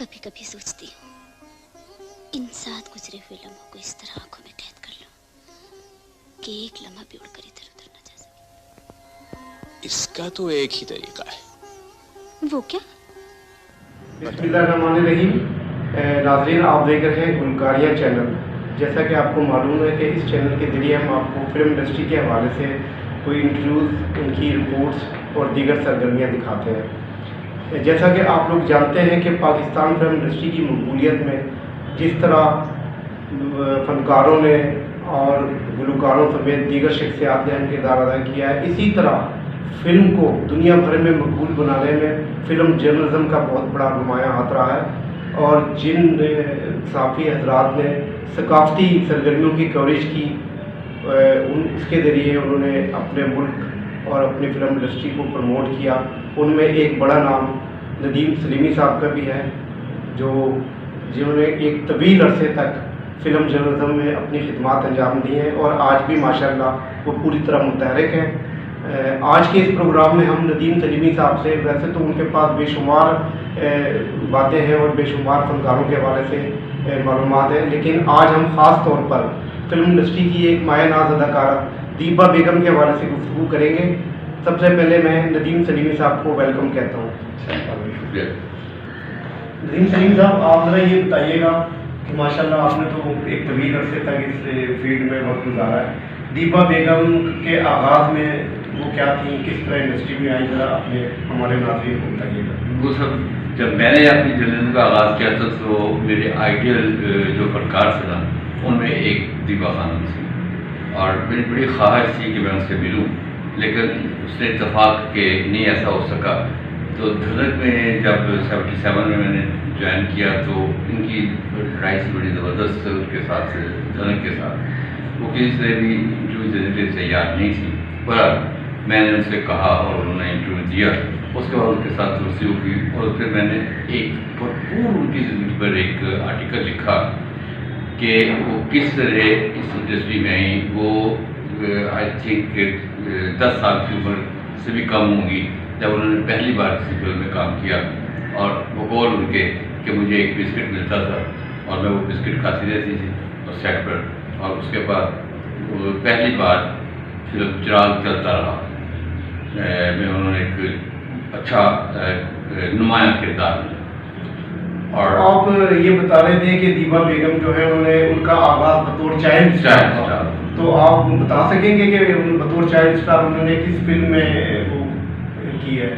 कभी कभी सोचती हूँ इन 7 गुजरे हुए लम्हों को इस तरह आंखों में कैद कर लूं कि एक लम्हा भी उड़कर इधर उधर न जा सके। इसका तो एक ही तरीका है। वो क्या? बिस्मिल्लाहिर्रहमानिर्रहीम। नाज़रीन, आप देख रहे हैं गुलकारिया चैनल। जैसा कि आपको मालूम है कि इस चैनल के जरिए हम आपको फिल्म इंडस्ट्री के हवाले से कोई इंटरव्यूज़, उनकी रिपोर्ट्स और दीगर सरगर्मियाँ दिखाते हैं। जैसा कि आप लोग जानते हैं कि पाकिस्तान फिल्म इंडस्ट्री की मकबूलियत में जिस तरह फनकारों ने और गुलकारों समेत दीगर शख्सियात ने अहम किरदार अदा किया है, इसी तरह फ़िल्म को दुनिया भर में मकबूल बनाने में फ़िल्म जर्नलिज़म का बहुत बड़ा नुमायाँ हाथ रहा है। और जिन सहाफ़ी हज़रात ने सकाफ़ती सरगर्मियों की कवरेज की, उसके ज़रिए उन्होंने अपने मुल्क और अपनी फ़िल्म इंडस्ट्री को प्रमोट किया, उनमें एक बड़ा नाम नदीम सलीमी साहब का भी है, जिन्होंने एक तवील अरसे तक फ़िल्म जर्नलिज़म में अपनी खिदमत अंजाम दी हैं और आज भी माशाअल्लाह वो पूरी तरह मुतहरिक हैं। आज के इस प्रोग्राम में हम नदीम सलीमी साहब से, वैसे तो उनके पास बेशुमार बातें हैं और बेशुमार फनकारों के हवाले से मालूमात है, लेकिन आज हम ख़ास तौर पर फिल्म इंडस्ट्री की एक माया नाज अदाकारा दीपा बेगम के हवाले से गुफ्तगू करेंगे। सबसे पहले मैं नदीम सलीमी साहब को वेलकम कहता हूँ। नदीम सलीम साहब, आप ज़रा ये बताइएगा कि माशाल्लाह आपने तो एक तवील अरसे तक इस फील्ड में वक्त गुजारा है। दीपा बेगम के आगाज़ में वो क्या थी, किस तरह इंडस्ट्री में आई, ज़रा अपने हमारे नाज़रीन को बताइएगा। वो सब जब मैंने अपनी जर्नलिज्म का आगाज़ किया था तो मेरे आइडियल जो फनकार थे ना, उनमें एक दीपा खानम थी और मेरी बड़ी ख्वाहिश थी कि मैं उनसे मिलूं, लेकिन उससे इत्तेफाक के नहीं ऐसा हो सका। तो धनक में जब 77 में मैंने ज्वाइन किया तो इनकी लड़ाई से बड़ी ज़बरदस्त उनके साथ, धनक के साथ वो किसी से भी इंटरव्यू देने के लिए तैयार नहीं थी, पर मैंने उनसे कहा और उन्होंने इंटरव्यू दिया। उसके बाद उनके साथ दोस्ती हुई और फिर मैंने एक भरपूर उनकी ज़िंदगी पर एक आर्टिकल लिखा कि वो किस तरह इस इंडस्ट्री में आई। वो आई थिंक 10 साल की उम्र से भी कम होंगी जब उन्होंने पहली बार किसी फिल्म में काम किया, और वो गोल उनके कि मुझे एक बिस्किट मिलता था और मैं वो बिस्किट खाती रहती थी और सेट पर, और उसके बाद वो पहली बार फिल्म चिराग चलता रहा में उन्होंने एक अच्छा नुमायाँ किरदार मिला। और आप ये बता रहे थे कि दीपा बेगम जो है उन्होंने उनका आगाज़ बतौर चाइल्ड स्टार, तो आप बता सकेंगे कि बतौर चाइल्ड स्टार उन्होंने किस फिल्म में वो की है?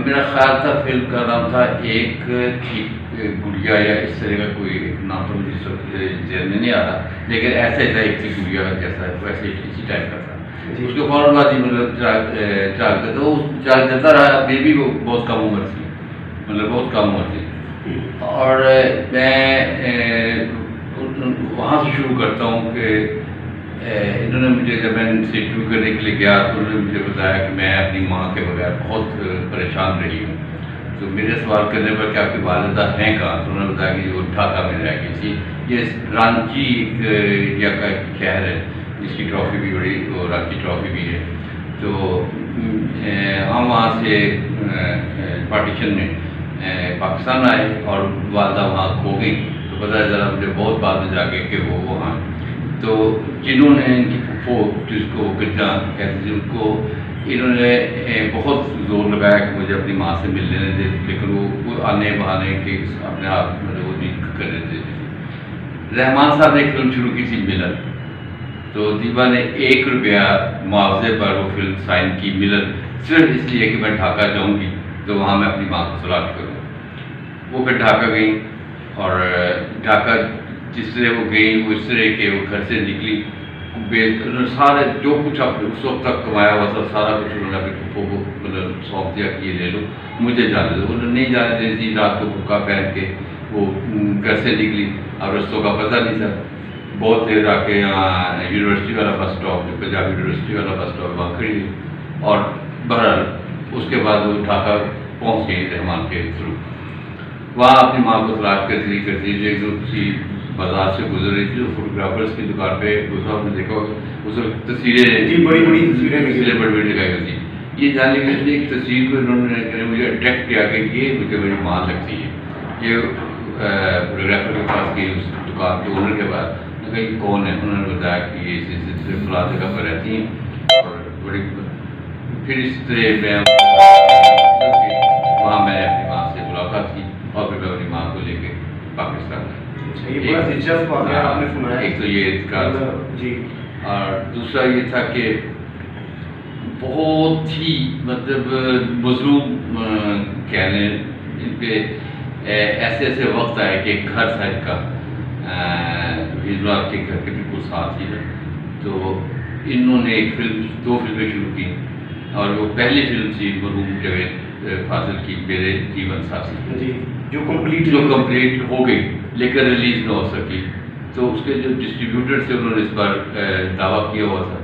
मेरा ख्याल था फिल्म का नाम था एक थी गुड़िया या इस तरह का कोई नाम तो मुझे जेल में नहीं आ रहा, लेकिन ऐसे था एक थी गुड़िया जैसा, वैसे इसी टाइप का था। उसके फौरन बाद ही मतलब चाहता तो चाह जाता रहा, बेबी वो बहुत कम उम्र थी, मतलब बहुत कम उम्र थी। और मैं वहाँ से शुरू करता हूँ कि इन्होंने मुझे, जब मैं इनसे इंटरव्यू करने के लिए गया तो उन्होंने मुझे बताया कि मैं अपनी माँ के बगैर बहुत परेशान रही हूँ। तो मेरे सवाल करने पर कि आपकी वालिदा हैं कहाँ, तो उन्होंने बताया कि वो ढाका में रह गई थी। ये रांची इंडिया का एक शहर है जिसकी ट्रॉफी भी बड़ी, वो रांची ट्रॉफी भी है। तो हम वहाँ से पार्टीशन में पाकिस्तान आए और वालदा वहाँ खो गई, तो पता चला मुझे बहुत बाद में जाके कि वो वहाँ, तो जिन्होंने इनकी फूफो जिसको गिरजा कहते थे, उनको इन्होंने बहुत जोर लगाया कि मुझे अपनी माँ से मिल लेने दे, लेकिन वो आने बहाने के अपने आप मतलब वो नहीं कर रहे थे। रहमान साहब ने एक फिल्म शुरू की थी मिलन, तो दीपा ने 1 रुपया मुआवजे पर वो फिल्म साइन की मिलन, सिर्फ इसलिए कि मैं ढाका जाऊँगी तो वहाँ मैं अपनी माँ को तलाश करूँ। वो फिर ढाका गई और ढाका जिस तरह वो गई वो इस तरह के वो घर से निकली, उन्होंने सारे जो कुछ उस वक्त तक कमाया हुआ था सारा कुछ उन्होंने अपने फूफो को मतलब सौंप दिया कि ये ले लो, मुझे जाने दो। उन्होंने नहीं जाने दी थी, रात को भूखा पहन के वो घर से निकली, अब रस्तों का पता नहीं था। बहुत देर आके यहाँ यूनिवर्सिटी वाला बस स्टॉप, जो पंजाब यूनिवर्सिटी वाला बस स्टॉप, वहाँ खड़ी हुई और बहरहाल उसके बाद वो ढाका पहुँच गई रहमान के थ्रू। वहाँ अपनी माँ को तलाश करती एक दो किसी बाजार से गुजर रही थी, तो फोटोग्राफर्स की दुकान पे दूसरा आपने देखा उस वक्त तस्वीरें बड़ी बड़ी लगाई होती। ये जानने के लिए एक तस्वीर को इन्होंने मुझे अट्रैक्ट किया कि ये मुझे मेरी माँ लगती है। ये फोटोग्राफर के पास गई, उस दुकान के ओनर के पास, मैं कहा ये कौन है? उन्होंने बताया कि ये इस फलां जगह पर रहती हैं और बड़ी, फिर इस तरह मैं वहाँ मैंने अपनी माँ से मुलाकात की और फिर मैं अपनी माँ को लेके पाकिस्तान। ये बड़ा दिलचस्प वाक़या आपने सुनाया। एक तो ये इत्कार जी, और दूसरा ये था कि बहुत ही मतलब मजलूम कह लें, इन पे ऐसे ऐसे वक्त आए कि घर साहब का हिजरात के घर के बिल्कुल साथ ही है, तो इन्होंने एक फिल्म, 2 फिल्में शुरू की और वो पहली फिल्म थी मरहूम जावेद फाजिल की मेरे जीवन साथी जी, जो कंप्लीट हो गई लेकिन रिलीज ना हो सकी। तो उसके जो डिस्ट्रीब्यूटर थे उन्होंने इस पर दावा किया हुआ था,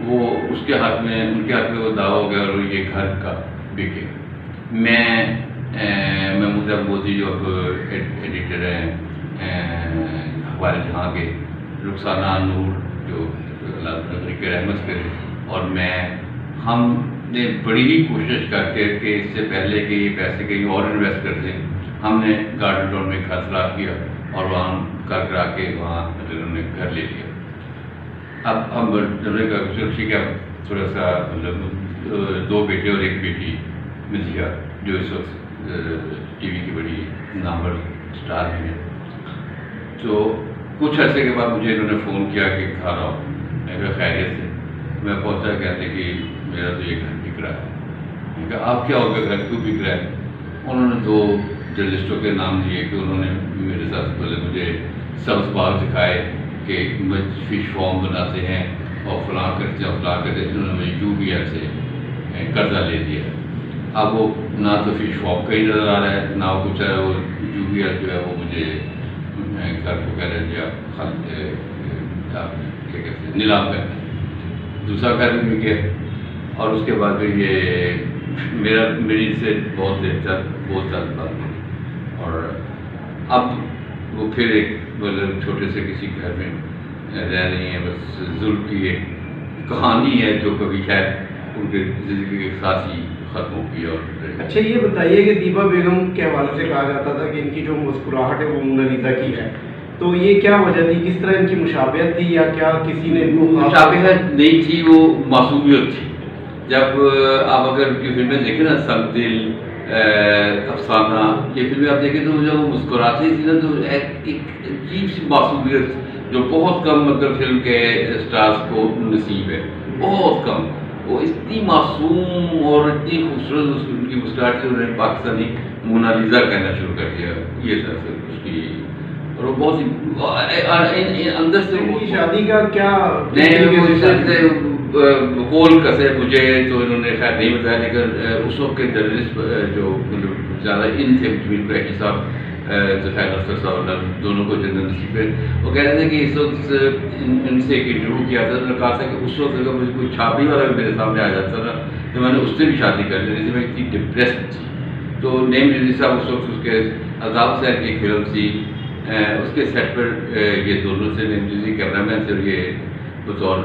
वो उनके हाथ में वो दावा हो गया और ये घर का बिके। मैं महमूद मोदी जो अब एडिटर हैं हमारे जहाँ के, रुखसाना नूर जो अल्लाह के रहमत करे, और हमने बड़ी ही कोशिश करके कि इससे पहले कि ये पैसे कहीं और इन्वेस्ट कर दें, हमने गार्डन टाउन में घर तलाश किया और वहाँ कर करा के वहाँ उन्होंने घर ले लिया। अब हम उन्होंने कहा चलो ठीक है, थोड़ा सा मतलब 2 बेटे और 1 बेटी मिथिया जो इस वक्त टीवी की बड़ी नामवर स्टार हैं। तो कुछ अर्से के बाद मुझे इन्होंने फ़ोन किया कि खा रहा हूँ, मैं कहा खैरियत से। मैं पहुँचा, कहते कि मेरा तो ये घर बिक रहा है। मैंने कहा आप क्या हो गया, घर क्यों बिक रहा है? उन्होंने 2 जर्नलिस्टों के नाम लिए कि उन्होंने मेरे साथ पहले मुझे सब्ज़ बाग दिखाए कि फिश फॉर्म बनाते हैं और फलां करते हैं फलां करते हैं। इन्होंने मुझे UBL से कर्जा ले दिया। अब वो ना तो फिश फॉर्म कहीं नज़र आ रहा है, ना वो कुछ है, वो UBL जो है वो मुझे घर को कह रहे हैं आप क्या कहते हैं नीलाम करना। दूसरा घर भी गया और उसके बाद फिर ये मेरी से बहुत देर तक बहुत ज़्यादा बात हुई और अब वो फिर एक मतलब छोटे से किसी घर में रह रही हैं। बस जुल्म की एक कहानी है जो कभी शायद उनके ज़िंदगी के साथ ही ख़त्म होगी। और अच्छा ये बताइए कि दीपा बेगम के हवाले से कहा जाता था कि इनकी जो मुस्कुराहट है वो मोनालिसा की है, तो ये क्या वजह थी? किस तरह इनकी मुशाबियत थी या क्या किसी ने इनको मुशाबियत नहीं थी, वो मासूमियत थी। जब आप अगर उनकी फिल्में देखें ना, संगदिल, अफसाना, ये फिल्में आप देखें तो जब वो मुस्कुराती थी ना तो एक अजीब सी मासूमियत जो बहुत कम मतलब फिल्म के स्टार्स को नसीब है, बहुत कम। वो इतनी मासूम और इतनी खूबसूरत उनकी मुस्कुराहट से उन्होंने पाकिस्तानी मोनालिसा कहना शुरू कर दिया। ये सर उसकी, और वो बहुत ही अंदर से उनकी शादी का क्या बकौल कसे मुझे तो इन्होंने खैर नहीं बताया, लेकिन उस वक्त के जर्नलिस्ट जो मतलब ज़्यादा इन थे जमीन कुरैशी साहब, ज़फ़र अख्तर साहब, दोनों को जनरल नसीब है, वो कह रहे थे कि इस वक्त इनसे एक इंटरव्यू किया था, उन्होंने कहा था कि उस वक्त अगर मुझे कोई छापी वाला भी मेरे सामने आ जाता ना तो मैंने उससे भी शादी कर लेनी थी, मैं इतनी डिप्रेस्ड थी। तो नेम रिजी साहब उस वक्त उसके अज़ाब साहब की फिल्म थी, उसके सेट पर ये दोनों से नेम रिजी कैमरामैन से और ये बतौर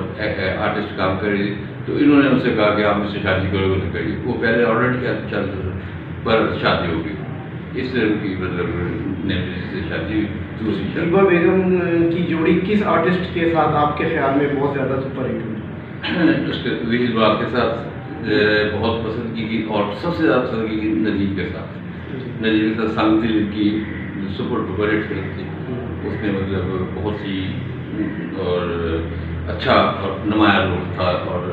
आर्टिस्ट काम कर रही थी। तो इन्होंने उनसे कहा कि आप मुझसे शादी करोगे तो करिए। वो पहले ऑलरेडी क्या चल पर शादी हो गई, इस तरह की मतलब नेम रिजी से शादी हुई। दूसरी दीपा बेगम की जोड़ी किस आर्टिस्ट के साथ आपके ख्याल में बहुत ज़्यादा सुपर हिट हुई? उसके वहीद बाग के साथ बहुत पसंद की और सबसे ज़्यादा पसंद की नजीब के साथ। नजीब के साथ संगदिल की सुपर डुपर हिट फिल्म थी, उसमें मतलब बहुत ही और अच्छा और नुमाया रोल था और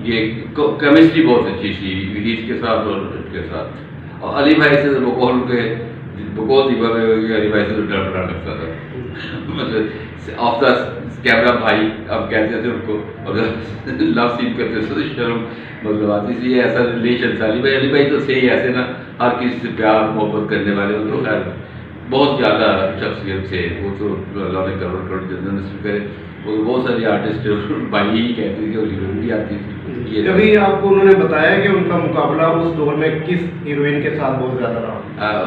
ये केमिस्ट्री बहुत अच्छी थी वहीद के साथ और उसके साथ। और अली भाई से बकौल दीपा में अली भाई से तो डर बना लगता था मतलब ऑफ द कैमरा भाई अब कहते थे उनको, और लव सीन करते थे तो शर्म मतलब आती थी। ऐसा रिलेशन था अली भाई तो सही ऐसे ना हर किसी से प्यार मोहब्बत करने वाले हो, तो खैर बहुत ज़्यादा शख्सियत से वो तो अल्लाह ने करोड़ करोड़ जन्नत नसीब करे। वो बहुत सारी आर्टिस्ट भाई ही कहती थी और हीरोइन भी आती थी। कभी आपको उन्होंने बताया कि उनका मुकाबला उस दौर में किस हीरोइन के साथ बहुत ज़्यादा रहा?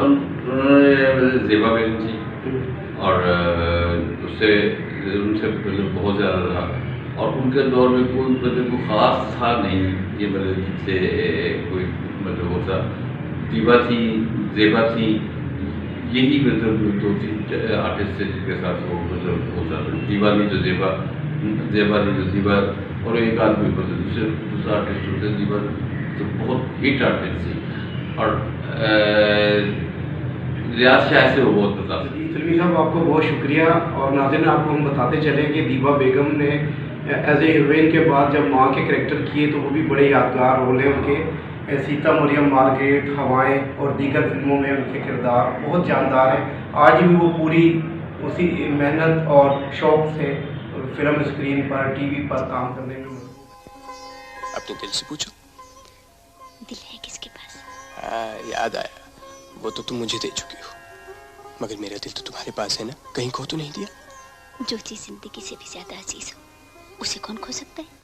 उन्होंने ज़ेबा बेगम थी और उनसे मतलब बहुत ज़्यादा रहा और उनके दौर में कोई मतलब कोई ख़ास था नहीं ये मतलब जिससे कोई मतलब होता। दीवा थी, ज़ेबा थी, यही मतलब 2-3 आर्टिस्ट थे जिनके साथ वो मतलब होता था। दीवानी जो दीवा और एक आदमी मतलब दूसरा आर्टिस्ट होते दीवा, तो बहुत हिट आर्टिस्ट थी। और रियाज शाह से वो बहुत पसंद। जी सलमी साहब, आपको बहुत शुक्रिया। और नाज़रीन, आपको हम बताते चले कि दीवा बेगम ने एज ए हीरोइन के बाद जब माँ के करैक्टर किए तो वो भी बड़े यादगार रोल हैं उनके। सीता मरियम, मार्गरेट, हवाएं और दीगर फिल्मों में उनके किरदार बहुत जानदार हैं। आज भी वो पूरी उसी मेहनत और शौक़ से फिल्म स्क्रीन पर, टीवी पर काम करने में। अपने दिल से पूछो। दिल है किसके पास? याद आया, वो तो तुम मुझे दे चुकी हो, मगर मेरा दिल तो तुम्हारे पास है ना, कहीं खो तो नहीं दिया? जो चीज़ जिंदगी से भी ज्यादा अजीज हो उसे कौन खो सकता है?